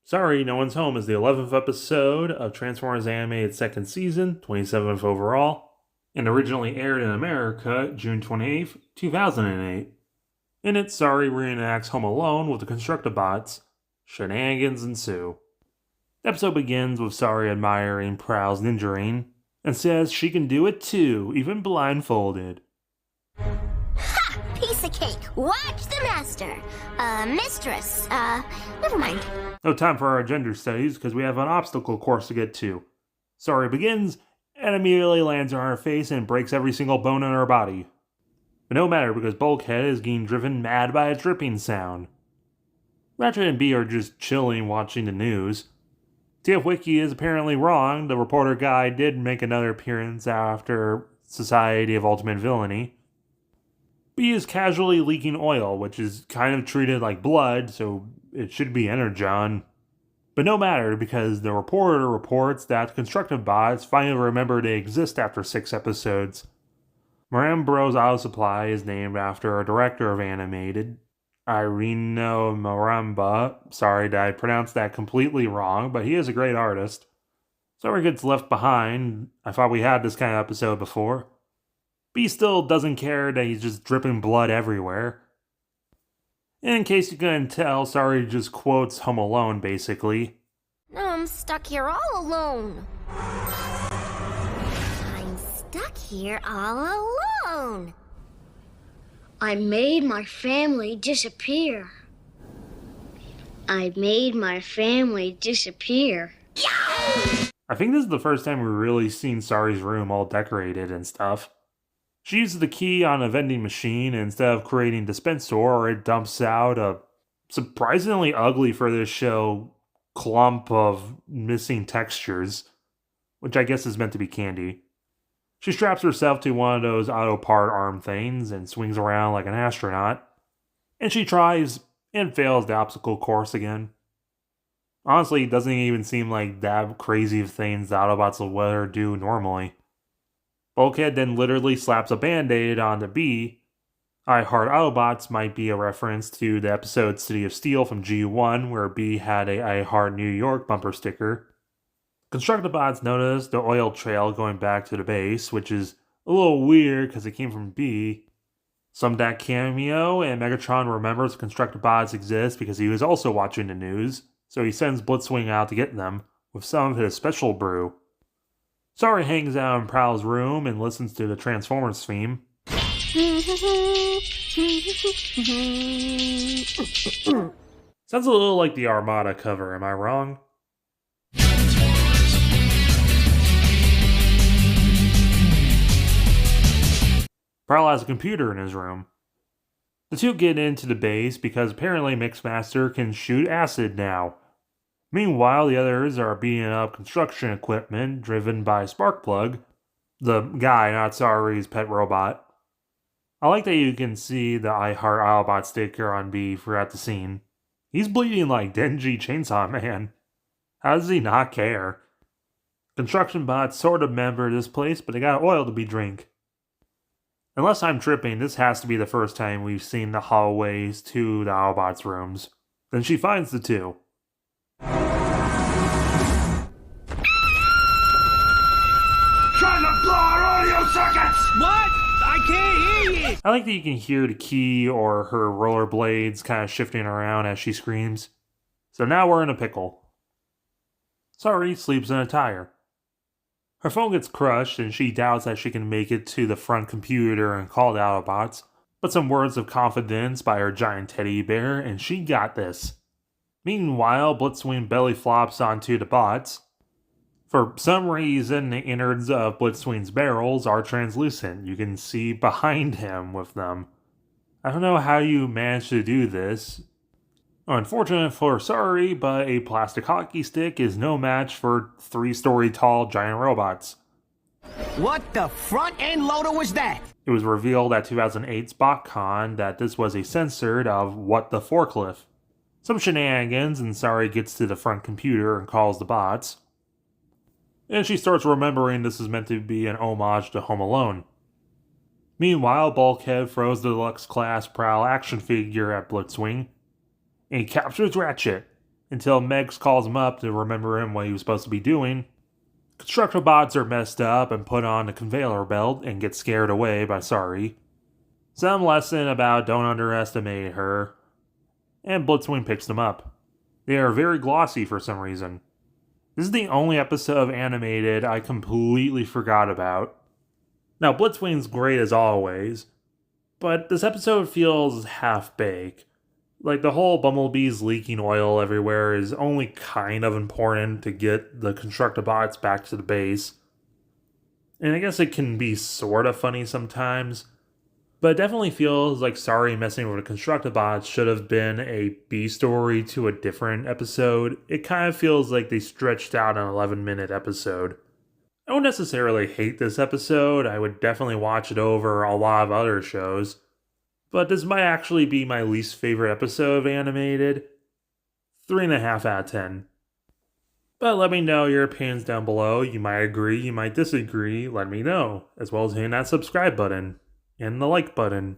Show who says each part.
Speaker 1: Sorry, No One's Home is the 11th episode of Transformers Animated second season, 27th overall, and originally aired in America June 28th, 2008. In it, Sari reenacts Home Alone with the Constructobots. Shenanigans ensue. The episode begins with Sari admiring Prowl's ninja ring, and says she can do it too, even blindfolded.
Speaker 2: Ha! Piece of cake! Watch the master! Mistress, never mind.
Speaker 1: No time for our gender studies, because we have an obstacle course to get to. Sari begins, and immediately lands on her face and breaks every single bone in her body. But no matter, because Bulkhead is getting driven mad by a dripping sound. Ratchet and Bee are just chilling watching the news. TF Wiki is apparently wrong. The reporter guy did make another appearance after Society of Ultimate Villainy. Bee is casually leaking oil, which is kind of treated like blood, so it should be energon. But no matter, because the reporter reports that constructive bots finally remember they exist after 6 episodes. Marambro's Auto Supply is named after a director of animated, Irino Maramba. Sorry that I pronounced that completely wrong, but he is a great artist. Sari gets left behind. I thought we had this kind of episode before. Bee still doesn't care that he's just dripping blood everywhere. In case you couldn't tell, Sari just quotes Home Alone, basically.
Speaker 2: I'm stuck here all alone. I'm stuck here all alone.
Speaker 3: I made my family disappear. I made my family disappear.
Speaker 1: I think this is the first time we've really seen Sari's room all decorated and stuff. She uses the key on a vending machine, and instead of creating a dispenser, it dumps out a surprisingly ugly for this show clump of missing textures, which I guess is meant to be candy. She straps herself to one of those auto part arm things and swings around like an astronaut, and she tries and fails the obstacle course again. Honestly, it doesn't even seem like that crazy of things the Autobots will let her do normally. Bulkhead then literally slaps a band-aid on the Bee. I Heart Autobots might be a reference to the episode City of Steel from G1, where Bee had a I Heart New York bumper sticker. Constructobots notice the oil trail going back to the base, which is a little weird because it came from Bee. Some that cameo, and Megatron remembers Constructobots exist because he was also watching the news, so he sends Blitzwing out to get them with some of his special brew. Sari hangs out in Prowl's room and listens to the Transformers theme. Sounds a little like the Armada cover, am I wrong? Prowl has a computer in his room. The two get into the base because apparently Mixmaster can shoot acid now. Meanwhile, the others are beating up construction equipment driven by Sparkplug, the guy, not Sari's pet robot. I like that you can see the I Heart Autobot sticker on Bee throughout the scene. He's bleeding like Denji Chainsaw Man. How does he not care? Construction bots sort of remember this place, but they got oil to be drink. Unless I'm tripping, this has to be the first time we've seen the hallways to the Autobots' rooms. Then she finds the two.
Speaker 4: Trying to blow our audio circuits!
Speaker 5: What? I can't hear you!
Speaker 1: I like that you can hear the key or her rollerblades kind of shifting around as she screams. So now we're in a pickle. Sari sleeps in a tire. Her phone gets crushed and she doubts that she can make it to the front computer and call the Autobots, but some words of confidence by her giant teddy bear and she got this. Meanwhile, Blitzwing belly flops onto the bots. For some reason, the innards of Blitzwing's barrels are translucent. You can see behind him with them. I don't know how you managed to do this. Unfortunate for Sari, but a plastic hockey stick is no match for 3-story tall giant robots.
Speaker 5: What the front end loader was that?
Speaker 1: It was revealed at 2008's BotCon that this was a censored of What the Forklift. Some shenanigans, and Sari gets to the front computer and calls the bots. And she starts remembering this is meant to be an homage to Home Alone. Meanwhile, Bulkhead throws the Deluxe Class Prowl action figure at Blitzwing, and he captures Ratchet. until Megs calls him up to remember him what he was supposed to be doing. Constructobots are messed up and put on a conveyor belt and get scared away by Sari. Some lesson about don't underestimate her. And Blitzwing picks them up. They are very glossy for some reason. This is the only episode of animated I completely forgot about. Now, Blitzwing's great as always, but this episode feels half-baked. Like, the whole Bumblebee's leaking oil everywhere is only kind of important to get the Constructobots back to the base. And I guess it can be sort of funny sometimes, but it definitely feels like Sari messing with the Constructobots should have been a B-story to a different episode. It kind of feels like they stretched out an 11-minute episode. I don't necessarily hate this episode. I would definitely watch it over a lot of other shows. But this might actually be my least favorite episode of animated. 3.5 out of 10. But let me know your opinions down below. You might agree, you might disagree. Let me know. As well as hitting that subscribe button and the like button.